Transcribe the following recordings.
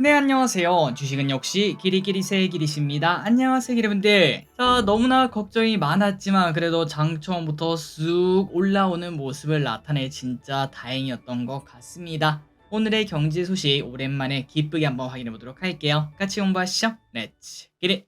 네, 안녕하세요. 주식은 역시 기리기리새 기리십니다. 안녕하세요, 여러분들. 자, 너무나 걱정이 많았지만 그래도 장 초반부터 쑥 올라오는 모습을 나타내 진짜 다행이었던 것 같습니다. 오늘의 경제 소식 오랜만에 기쁘게 한번 확인해 보도록 할게요. 같이 공부하시죠. 렛츠 기리.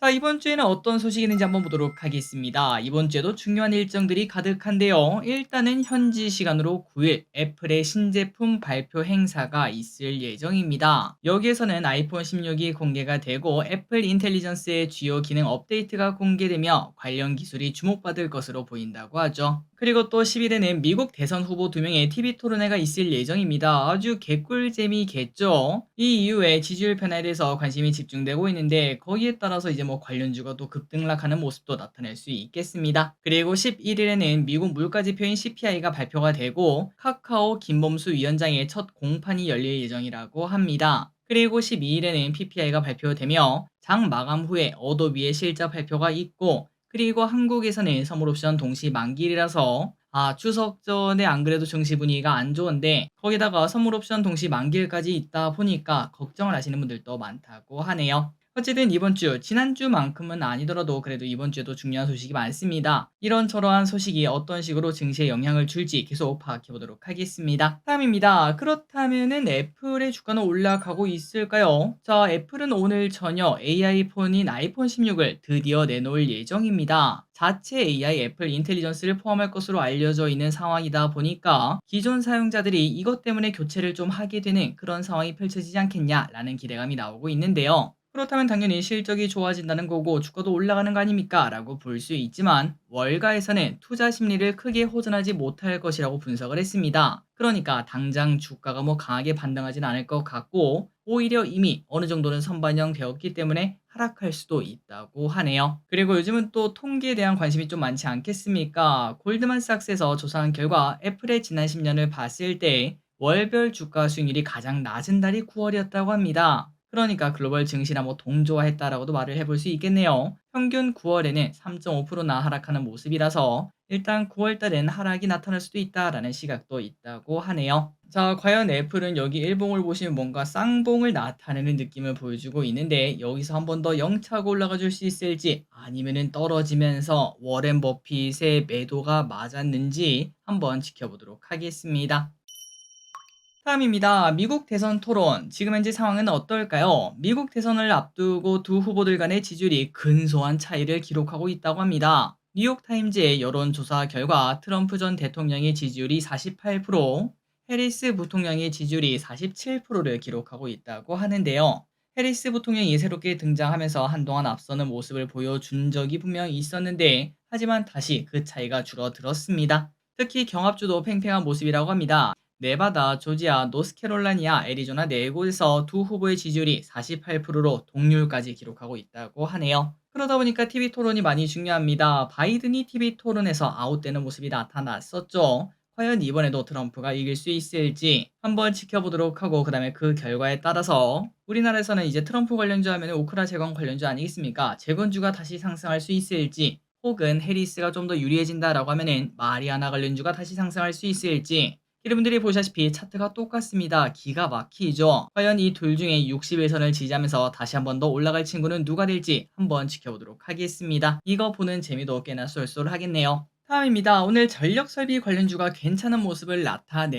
자, 이번 주에는 어떤 소식이 있는지 한번 보도록 하겠습니다. 이번 주에도 중요한 일정들이 가득한데요. 일단은 현지 시간으로 9일 애플의 신제품 발표 행사가 있을 예정입니다. 여기에서는 아이폰 16이 공개가 되고 애플 인텔리전스의 주요 기능 업데이트가 공개되며 관련 기술이 주목받을 것으로 보인다고 하죠. 그리고 또 10일에는 미국 대선 후보 2명의 TV 토론회가 있을 예정입니다. 아주 개꿀잼이겠죠. 이 이후에 지지율 변화에 대해서 관심이 집중되고 있는데 거기에 따라서 이제 관련주가 또 급등락하는 모습도 나타낼 수 있겠습니다. 그리고 11일에는 미국 물가지표인 CPI가 발표가 되고 카카오 김범수 위원장의 첫 공판이 열릴 예정이라고 합니다. 그리고 12일에는 PPI가 발표되며 장 마감 후에 어도비의 실적 발표가 있고 그리고 한국에서는 선물옵션 동시 만기일이라서 추석 전에 안 그래도 증시 분위기가 안 좋은데 거기다가 선물옵션 동시 만기일까지 있다 보니까 걱정을 하시는 분들도 많다고 하네요. 어쨌든 이번 주, 지난주만큼은 아니더라도 그래도 이번 주에도 중요한 소식이 많습니다. 이런저러한 소식이 어떤 식으로 증시에 영향을 줄지 계속 파악해 보도록 하겠습니다. 다음입니다. 그렇다면은 애플의 주가는 올라가고 있을까요? 자, 애플은 오늘 저녁 AI 폰인 아이폰 16을 드디어 내놓을 예정입니다. 자체 AI 애플 인텔리전스를 포함할 것으로 알려져 있는 상황이다 보니까 기존 사용자들이 이것 때문에 교체를 좀 하게 되는 그런 상황이 펼쳐지지 않겠냐라는 기대감이 나오고 있는데요. 그렇다면 당연히 실적이 좋아진다는 거고 주가도 올라가는 거 아닙니까? 라고 볼 수 있지만 월가에서는 투자 심리를 크게 호전하지 못할 것이라고 분석을 했습니다. 그러니까 당장 주가가 강하게 반등하진 않을 것 같고 오히려 이미 어느 정도는 선반영 되었기 때문에 하락할 수도 있다고 하네요. 그리고 요즘은 또 통계에 대한 관심이 좀 많지 않겠습니까? 골드만삭스에서 조사한 결과 애플의 지난 10년을 봤을 때 월별 주가 수익률이 가장 낮은 달이 9월이었다고 합니다. 그러니까 글로벌 증시나 동조화했다라고도 말을 해볼 수 있겠네요. 평균 9월에는 3.5%나 하락하는 모습이라서 일단 9월 달엔 하락이 나타날 수도 있다라는 시각도 있다고 하네요. 자, 과연 애플은 여기 일봉을 보시면 뭔가 쌍봉을 나타내는 느낌을 보여주고 있는데 여기서 한 번 더 영차고 올라가 줄 수 있을지 아니면은 떨어지면서 워렌 버핏의 매도가 맞았는지 한번 지켜보도록 하겠습니다. 다음입니다. 미국 대선 토론. 지금 현재 상황은 어떨까요? 미국 대선을 앞두고 두 후보들 간의 지지율이 근소한 차이를 기록하고 있다고 합니다. 뉴욕타임즈의 여론조사 결과 트럼프 전 대통령의 지지율이 48%, 해리스 부통령의 지지율이 47%를 기록하고 있다고 하는데요. 해리스 부통령이 새롭게 등장하면서 한동안 앞서는 모습을 보여준 적이 분명히 있었는데 하지만 다시 그 차이가 줄어들었습니다. 특히 경합주도 팽팽한 모습이라고 합니다. 네바다, 조지아, 노스캐롤라이나, 애리조나 네 곳에서 두 후보의 지지율이 48%로 동률까지 기록하고 있다고 하네요. 그러다 보니까 TV 토론이 많이 중요합니다. 바이든이 TV 토론에서 아웃되는 모습이 나타났었죠. 과연 이번에도 트럼프가 이길 수 있을지 한번 지켜보도록 하고 그다음에 그 결과에 따라서 우리나라에서는 이제 트럼프 관련주 하면 우크라 재건 관련주 아니겠습니까? 재건주가 다시 상승할 수 있을지 혹은 해리스가 좀 더 유리해진다라고 하면은 마리아나 관련주가 다시 상승할 수 있을지 여러분들이 보시다시피 차트가 똑같습니다. 기가 막히죠. 과연 이 둘 중에 60일선을 지지하면서 다시 한 번 더 올라갈 친구는 누가 될지 한번 지켜보도록 하겠습니다. 이거 보는 재미도 꽤나 쏠쏠하겠네요. 다음입니다. 오늘 전력설비 관련주가 괜찮은 모습을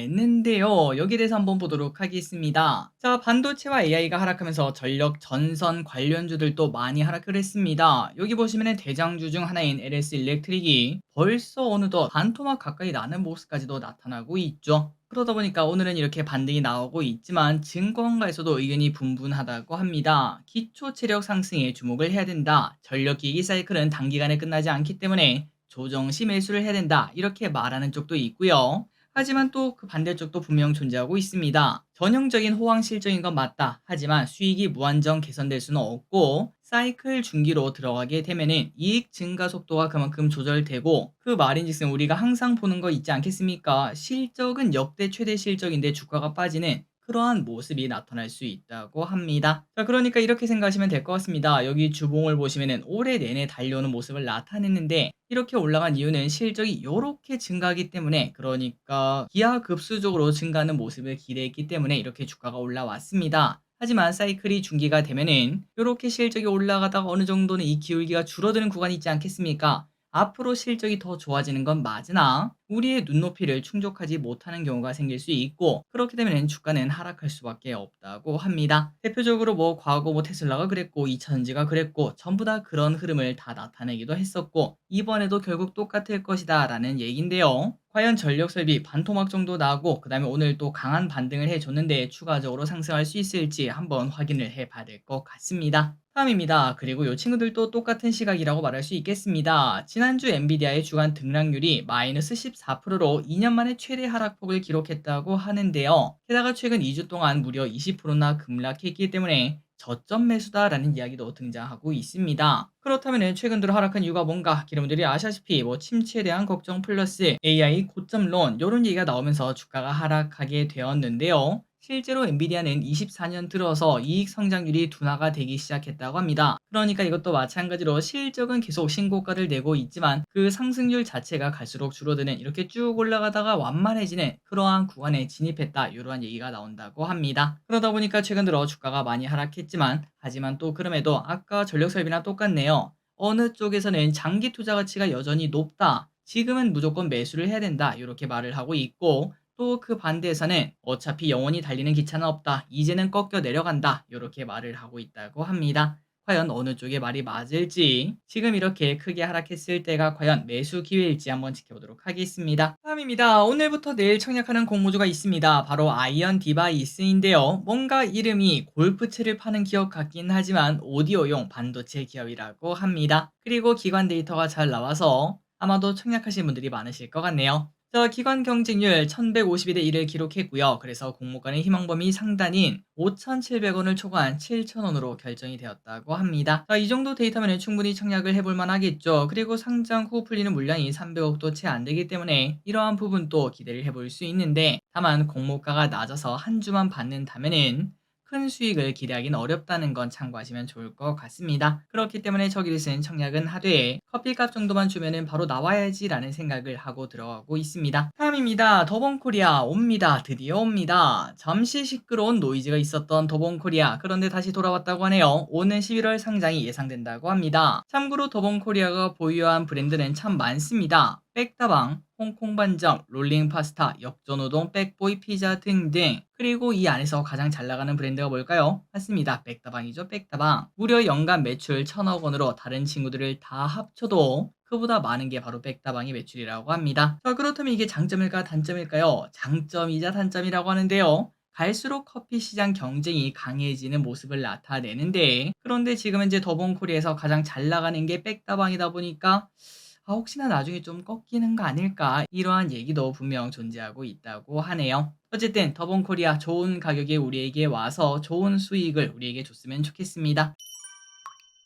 나타냈는데요. 여기에 대해서 한번 보도록 하겠습니다. 자, 반도체와 AI가 하락하면서 전력 전선 관련주들도 많이 하락을 했습니다. 여기 보시면 대장주 중 하나인 LS 일렉트릭이 벌써 어느덧 반토막 가까이 나는 모습까지도 나타나고 있죠. 그러다 보니까 오늘은 이렇게 반등이 나오고 있지만 증권가에서도 의견이 분분하다고 합니다. 기초 체력 상승에 주목을 해야 된다. 전력기기 사이클은 단기간에 끝나지 않기 때문에 조정 시 매수를 해야 된다. 이렇게 말하는 쪽도 있고요. 하지만 또 그 반대쪽도 분명 존재하고 있습니다. 전형적인 호황 실적인 건 맞다. 하지만 수익이 무한정 개선될 수는 없고 사이클 중기로 들어가게 되면은 이익 증가 속도가 그만큼 조절되고 그 말인즉슨 우리가 항상 보는 거 있지 않겠습니까? 실적은 역대 최대 실적인데 주가가 빠지는 그러한 모습이 나타날 수 있다고 합니다. 자, 그러니까 이렇게 생각하시면 될 것 같습니다. 여기 주봉을 보시면은 올해 내내 달려오는 모습을 나타냈는데 이렇게 올라간 이유는 실적이 이렇게 증가하기 때문에, 그러니까 기하급수적으로 증가하는 모습을 기대했기 때문에 이렇게 주가가 올라왔습니다. 하지만 사이클이 중기가 되면은 이렇게 실적이 올라가다가 어느 정도는 이 기울기가 줄어드는 구간이 있지 않겠습니까? 앞으로 실적이 더 좋아지는 건 맞으나 우리의 눈높이를 충족하지 못하는 경우가 생길 수 있고, 그렇게 되면 주가는 하락할 수밖에 없다고 합니다. 대표적으로 과거 테슬라가 그랬고 2차전지가 그랬고 전부 다 그런 흐름을 다 나타내기도 했었고, 이번에도 결국 똑같을 것이다 라는 얘기인데요. 과연 전력설비 반토막 정도 나고 그 다음에 오늘 또 강한 반등을 해줬는데 추가적으로 상승할 수 있을지 한번 확인을 해봐야 될 것 같습니다. 다음입니다. 그리고 이 친구들도 똑같은 시각이라고 말할 수 있겠습니다. 지난주 엔비디아의 주간 등락률이 마이너스 14%로 2년 만에 최대 하락폭을 기록했다고 하는데요. 게다가 최근 2주 동안 무려 20%나 급락했기 때문에 저점 매수다라는 이야기도 등장하고 있습니다. 그렇다면 최근 들어 하락한 이유가 뭔가? 여러분들이 아시다시피 침체에 대한 걱정 플러스 AI 고점론 이런 얘기가 나오면서 주가가 하락하게 되었는데요. 실제로 엔비디아는 24년 들어서 이익 성장률이 둔화가 되기 시작했다고 합니다. 그러니까 이것도 마찬가지로 실적은 계속 신고가를 내고 있지만 그 상승률 자체가 갈수록 줄어드는, 이렇게 쭉 올라가다가 완만해지는 그러한 구간에 진입했다, 이러한 얘기가 나온다고 합니다. 그러다 보니까 최근 들어 주가가 많이 하락했지만, 하지만 또 그럼에도 아까 전력설비나 똑같네요. 어느 쪽에서는 장기 투자 가치가 여전히 높다, 지금은 무조건 매수를 해야 된다, 이렇게 말을 하고 있고, 또 그 반대에서는 어차피 영원히 달리는 기차는 없다, 이제는 꺾여 내려간다, 이렇게 말을 하고 있다고 합니다. 과연 어느 쪽의 말이 맞을지, 지금 이렇게 크게 하락했을 때가 과연 매수 기회일지 한번 지켜보도록 하겠습니다. 다음입니다. 오늘부터 내일 청약하는 공모주가 있습니다. 바로 아이언 디바이스인데요. 뭔가 이름이 골프채를 파는 기업 같긴 하지만 오디오용 반도체 기업이라고 합니다. 그리고 기관 데이터가 잘 나와서 아마도 청약하신 분들이 많으실 것 같네요. 자, 기관 경쟁률 1152대 1을 기록했고요. 그래서 공모가는 희망범위 상단인 5,700원을 초과한 7,000원으로 결정이 되었다고 합니다. 자, 이 정도 데이터면 충분히 청약을 해볼 만하겠죠. 그리고 상장 후 풀리는 물량이 300억도 채 안 되기 때문에 이러한 부분도 기대를 해볼 수 있는데, 다만 공모가가 낮아서 한 주만 받는다면은 큰 수익을 기대하기는 어렵다는 건 참고하시면 좋을 것 같습니다. 그렇기 때문에 저기를 쓴 청약은 하되 커피값 정도만 주면은 바로 나와야지 라는 생각을 하고 들어가고 있습니다. 다음입니다. 더본코리아 옵니다. 드디어 옵니다. 잠시 시끄러운 노이즈가 있었던 더본코리아, 그런데 다시 돌아왔다고 하네요. 오는 11월 상장이 예상된다고 합니다. 참고로 더본코리아가 보유한 브랜드는 참 많습니다. 백다방, 홍콩반점, 롤링파스타, 역전우동, 백보이 피자 등등. 그리고 이 안에서 가장 잘 나가는 브랜드가 뭘까요? 맞습니다. 백다방이죠. 백다방. 무려 연간 매출 1,000억 원으로 다른 친구들을 다 합쳐도 그보다 많은 게 바로 백다방의 매출이라고 합니다. 자, 그렇다면 이게 장점일까 단점일까요? 장점이자 단점이라고 하는데요. 갈수록 커피 시장 경쟁이 강해지는 모습을 나타내는데, 그런데 지금 현재 더본코리아에서 가장 잘 나가는 게 백다방이다 보니까 혹시나 나중에 좀 꺾이는 거 아닐까, 이러한 얘기도 분명 존재하고 있다고 하네요. 어쨌든 더본코리아 좋은 가격에 우리에게 와서 좋은 수익을 우리에게 줬으면 좋겠습니다.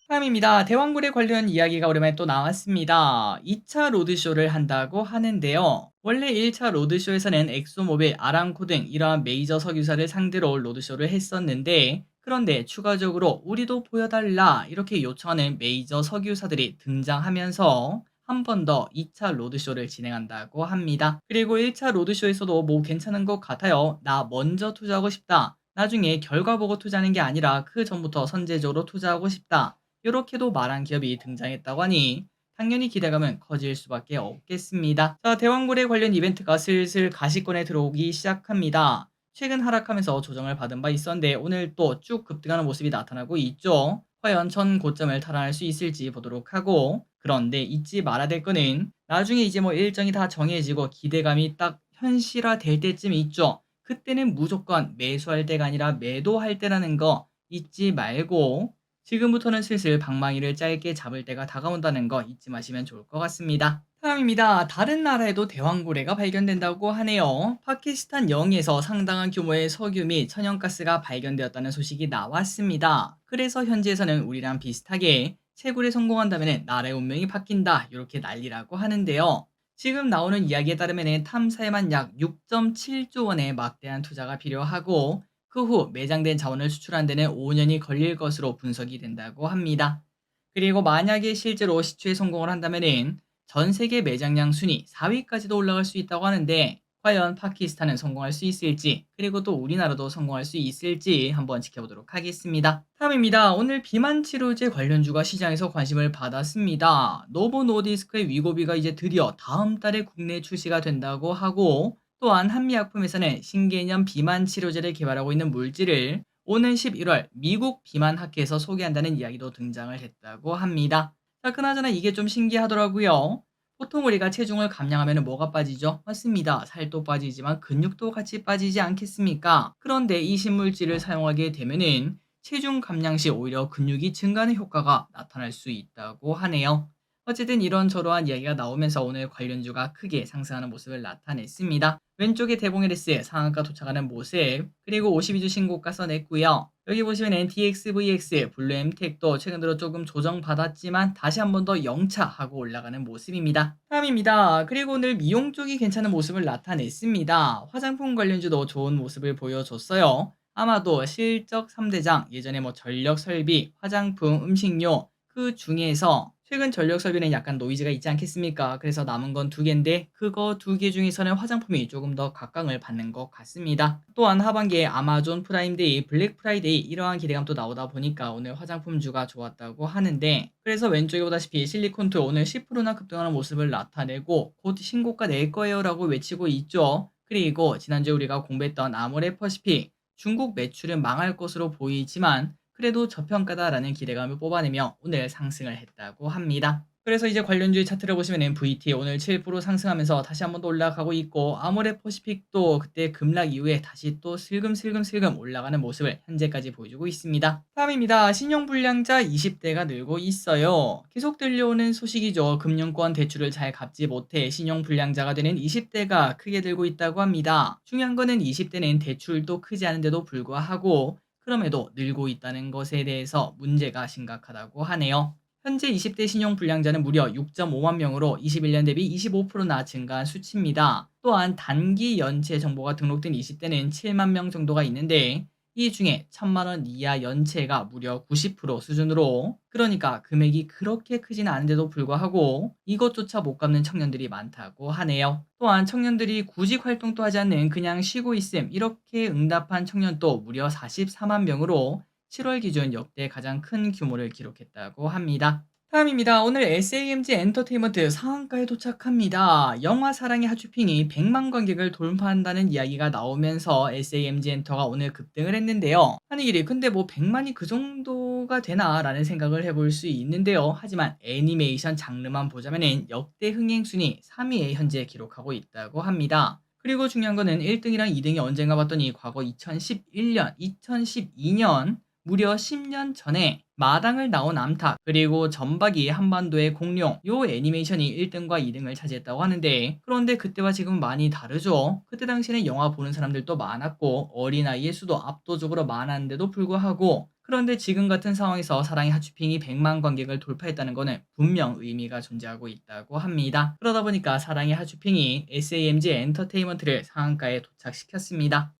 다음입니다. 대왕굴에 관련 이야기가 오랜만에 또 나왔습니다. 2차 로드쇼를 한다고 하는데요. 원래 1차 로드쇼에서는 엑소모빌, 아람코 등 이러한 메이저 석유사를 상대로 로드쇼를 했었는데, 그런데 추가적으로 우리도 보여달라 이렇게 요청하는 메이저 석유사들이 등장하면서 한 번 더 2차 로드쇼를 진행한다고 합니다. 그리고 1차 로드쇼에서도 괜찮은 것 같아요. 나 먼저 투자하고 싶다, 나중에 결과 보고 투자하는 게 아니라 그 전부터 선제적으로 투자하고 싶다, 이렇게도 말한 기업이 등장했다고 하니 당연히 기대감은 커질 수밖에 없겠습니다. 자, 대왕굴에 관련 이벤트가 슬슬 가시권에 들어오기 시작합니다. 최근 하락하면서 조정을 받은 바 있었는데 오늘 또 쭉 급등하는 모습이 나타나고 있죠. 과연 전 고점을 탈환할 수 있을지 보도록 하고, 그런데 잊지 말아야 될 거는 나중에 이제 일정이 다 정해지고 기대감이 딱 현실화될 때쯤이 있죠. 그때는 무조건 매수할 때가 아니라 매도할 때라는 거 잊지 말고, 지금부터는 슬슬 방망이를 짧게 잡을 때가 다가온다는 거 잊지 마시면 좋을 것 같습니다. 다음입니다. 다른 나라에도 대왕고래가 발견된다고 하네요. 파키스탄 영에서 상당한 규모의 석유 및 천연가스가 발견되었다는 소식이 나왔습니다. 그래서 현지에서는 우리랑 비슷하게 채굴에 성공한다면 나라의 운명이 바뀐다, 이렇게 난리라고 하는데요. 지금 나오는 이야기에 따르면 탐사에만 약 6.7조 원의 막대한 투자가 필요하고, 그 후 매장된 자원을 수출하는 데는 5년이 걸릴 것으로 분석이 된다고 합니다. 그리고 만약에 실제로 시추에 성공을 한다면은 전 세계 매장량 순위 4위까지도 올라갈 수 있다고 하는데 과연 파키스탄은 성공할 수 있을지 그리고 또 우리나라도 성공할 수 있을지 한번 지켜보도록 하겠습니다. 다음입니다. 오늘 비만 치료제 관련주가 시장에서 관심을 받았습니다. 노보 노디스크의 위고비가 이제 드디어 다음 달에 국내 출시가 된다고 하고 또한 한미약품에서는 신개념 비만 치료제를 개발하고 있는 물질을 오는 11월 미국 비만학회에서 소개한다는 이야기도 등장을 했다고 합니다. 자, 그나저나 이게 좀 신기하더라고요. 보통 우리가 체중을 감량하면 뭐가 빠지죠? 맞습니다. 살도 빠지지만 근육도 같이 빠지지 않겠습니까? 그런데 이 신물질을 사용하게 되면은 체중 감량 시 오히려 근육이 증가하는 효과가 나타날 수 있다고 하네요. 어쨌든 이런저러한 이야기가 나오면서 오늘 관련주가 크게 상승하는 모습을 나타냈습니다. 왼쪽에 대봉LS 상한가 도착하는 모습, 그리고 52주 신고가 써냈고요. 여기 보시면 NTXVX, 블루엠텍도 최근 들어 조금 조정받았지만 다시 한 번 더 영차하고 올라가는 모습입니다. 다음입니다. 그리고 오늘 미용 쪽이 괜찮은 모습을 나타냈습니다. 화장품 관련주도 좋은 모습을 보여줬어요. 아마도 실적 3대장, 예전에 뭐 전력 설비, 화장품, 음식료 그 중에서 최근 전력 설비는 약간 노이즈가 있지 않겠습니까? 그래서 남은 건 두 개인데 그거 두 개 중에서는 화장품이 조금 더 각광을 받는 것 같습니다. 또한 하반기에 아마존 프라임데이, 블랙 프라이데이 이러한 기대감도 나오다 보니까 오늘 화장품주가 좋았다고 하는데 그래서 왼쪽에 보다시피 실리콘투 오늘 10%나 급등하는 모습을 나타내고 곧 신고가 낼 거예요 라고 외치고 있죠. 그리고 지난주에 우리가 공부했던 아모레퍼시픽 중국 매출은 망할 것으로 보이지만 그래도 저평가다라는 기대감을 뽑아내며 오늘 상승을 했다고 합니다. 그래서 이제 관련주의 차트를 보시면 MVT 오늘 7% 상승하면서 다시 한 번 더 올라가고 있고 아모레퍼시픽도 그때 급락 이후에 다시 또 슬금슬금 올라가는 모습을 현재까지 보여주고 있습니다. 다음입니다. 신용불량자 20대가 늘고 있어요. 계속 들려오는 소식이죠. 금융권 대출을 잘 갚지 못해 신용불량자가 되는 20대가 크게 늘고 있다고 합니다. 중요한 거는 20대는 대출도 크지 않은데도 불구하고 그럼에도 늘고 있다는 것에 대해서 문제가 심각하다고 하네요. 현재 20대 신용불량자는 무려 6.5만 명으로 21년 대비 25%나 증가한 수치입니다. 또한 단기 연체 정보가 등록된 20대는 7만 명 정도가 있는데 이 중에 1,000만 원 이하 연체가 무려 90% 수준으로 그러니까 금액이 그렇게 크진 않은데도 불구하고 이것조차 못 갚는 청년들이 많다고 하네요. 또한 청년들이 구직 활동도 하지 않는 그냥 쉬고 있음 이렇게 응답한 청년도 무려 44만 명으로 7월 기준 역대 가장 큰 규모를 기록했다고 합니다. 다음입니다. 오늘 SAMG 엔터테인먼트 상한가에 도착합니다. 영화 사랑의 하츄핑이 100만 관객을 돌파한다는 이야기가 나오면서 SAMG 엔터가 오늘 급등을 했는데요. 아니 길이 근데 뭐 100만이 그 정도가 되나 라는 생각을 해볼 수 있는데요. 하지만 애니메이션 장르만 보자면 역대 흥행 순위 3위에 현재 기록하고 있다고 합니다. 그리고 중요한 거는 1등이랑 2등이 언젠가 봤더니 과거 2011년, 2012년 무려 10년 전에 마당을 나온 암탉 그리고 점박이 한반도의 공룡 요 애니메이션이 1등과 2등을 차지했다고 하는데 그런데 그때와 지금 많이 다르죠. 그때 당시에는 영화 보는 사람들도 많았고 어린아이의 수도 압도적으로 많았는데도 불구하고 그런데 지금 같은 상황에서 사랑의 하츄핑이 100만 관객을 돌파했다는 것은 분명 의미가 존재하고 있다고 합니다. 그러다 보니까 사랑의 하츄핑이 SAMG 엔터테인먼트를 상한가에 도착시켰습니다.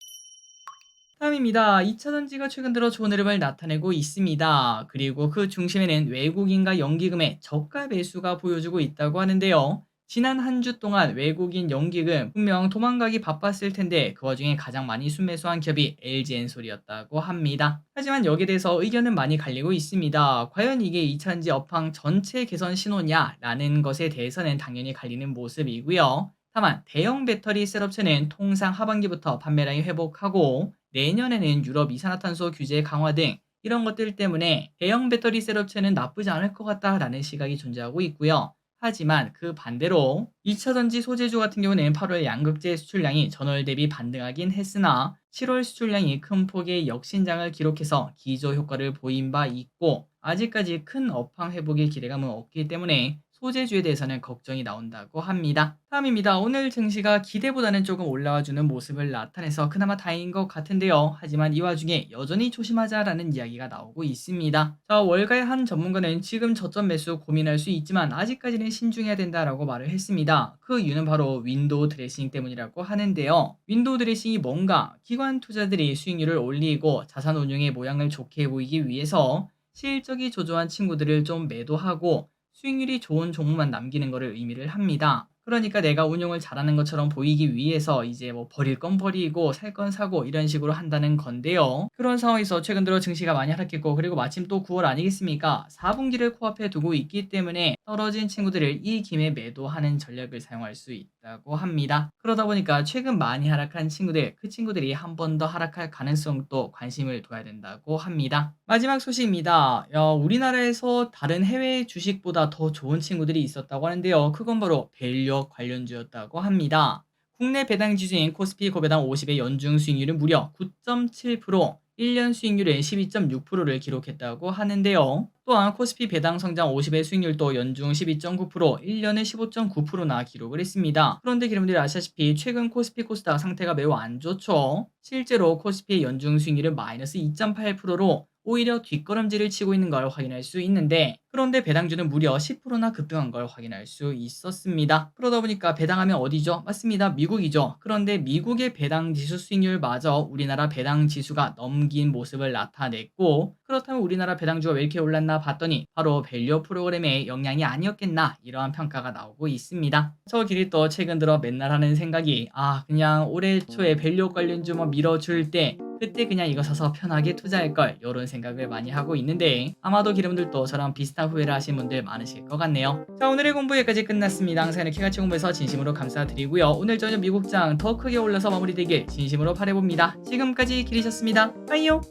다음입니다. 2차 전지가 최근 들어 좋은 흐름을 나타내고 있습니다. 그리고 그 중심에는 외국인과 연기금의 저가 매수가 보여주고 있다고 하는데요. 지난 한 주 동안 외국인 연기금 분명 도망가기 바빴을 텐데 그 와중에 가장 많이 순매수한 기업이 LG엔솔이었다고 합니다. 하지만 여기에 대해서 의견은 많이 갈리고 있습니다. 과연 이게 2차 전지 업황 전체 개선 신호냐라는 것에 대해서는 당연히 갈리는 모습이고요. 다만 대형 배터리 셀업체는 통상 하반기부터 판매량이 회복하고 내년에는 유럽 이산화탄소 규제 강화 등 이런 것들 때문에 대형 배터리 셀업체는 나쁘지 않을 것 같다라는 시각이 존재하고 있고요. 하지만 그 반대로 2차 전지 소재주 같은 경우는 8월 양극재 수출량이 전월 대비 반등하긴 했으나 7월 수출량이 큰 폭의 역신장을 기록해서 기저 효과를 보인 바 있고 아직까지 큰 업황 회복의 기대감은 없기 때문에 소재주에 대해서는 걱정이 나온다고 합니다. 다음입니다. 오늘 증시가 기대보다는 조금 올라와주는 모습을 나타내서 그나마 다행인 것 같은데요. 하지만 이 와중에 여전히 조심하자라는 이야기가 나오고 있습니다. 자, 월가의 한 전문가는 지금 저점 매수 고민할 수 있지만 아직까지는 신중해야 된다라고 말을 했습니다. 그 이유는 바로 윈도우 드레싱 때문이라고 하는데요. 윈도우 드레싱이 뭔가? 기관 투자들이 수익률을 올리고 자산 운용의 모양을 좋게 보이기 위해서 실적이 조조한 친구들을 좀 매도하고 수익률이 좋은 종목만 남기는 것을 의미를 합니다. 그러니까 내가 운용을 잘하는 것처럼 보이기 위해서 이제 뭐 버릴 건 버리고 살 건 사고 이런 식으로 한다는 건데요. 그런 상황에서 최근 들어 증시가 많이 하락했고 그리고 마침 또 9월 아니겠습니까? 4분기를 코앞에 두고 있기 때문에 떨어진 친구들을 이 김에 매도하는 전략을 사용할 수 있다고 합니다. 그러다 보니까 최근 많이 하락한 친구들, 그 친구들이 한 번 더 하락할 가능성도 관심을 둬야 된다고 합니다. 마지막 소식입니다. 우리나라에서 다른 해외 주식보다 더 좋은 친구들이 있었다고 하는데요. 그건 바로 밸류업 관련주였다고 합니다. 국내 배당 지수인 코스피 고배당 50의 연중 수익률은 무려 9.7%, 1년 수익률은 12.6%를 기록했다고 하는데요. 또한 코스피 배당 성장 50의 수익률도 연중 12.9%, 1년에 15.9%나 기록을 했습니다. 그런데 여러분들이 아시다시피 최근 코스피 코스닥 상태가 매우 안 좋죠. 실제로 코스피의 연중 수익률은 마이너스 2.8%로 오히려 뒷걸음질을 치고 있는 걸 확인할 수 있는데, 그런데 배당주는 무려 10%나 급등한 걸 확인할 수 있었습니다. 그러다 보니까 배당하면 어디죠? 맞습니다. 미국이죠. 그런데 미국의 배당 지수 수익률마저 우리나라 배당 지수가 넘긴 모습을 나타냈고, 그렇다면 우리나라 배당주가 왜 이렇게 올랐나 봤더니 바로 밸류 프로그램의 영향이 아니었겠나, 이러한 평가가 나오고 있습니다. 저 길이 또 최근 들어 맨날 하는 생각이, 그냥 올해 초에 밸류 관련주 뭐 밀어줄 때 그때 그냥 이거 사서 편하게 투자할걸, 이런 생각을 많이 하고 있는데 아마도 여러분들도 저랑 비슷한 후회를 하신 분들 많으실 것 같네요. 자, 오늘의 공부 여기까지 끝났습니다. 항상 이렇게 같이 공부해서 진심으로 감사드리고요. 오늘 저녁 미국장 더 크게 올라서 마무리되길 진심으로 바라봅니다. 지금까지 길이셨습니다. 빠이요.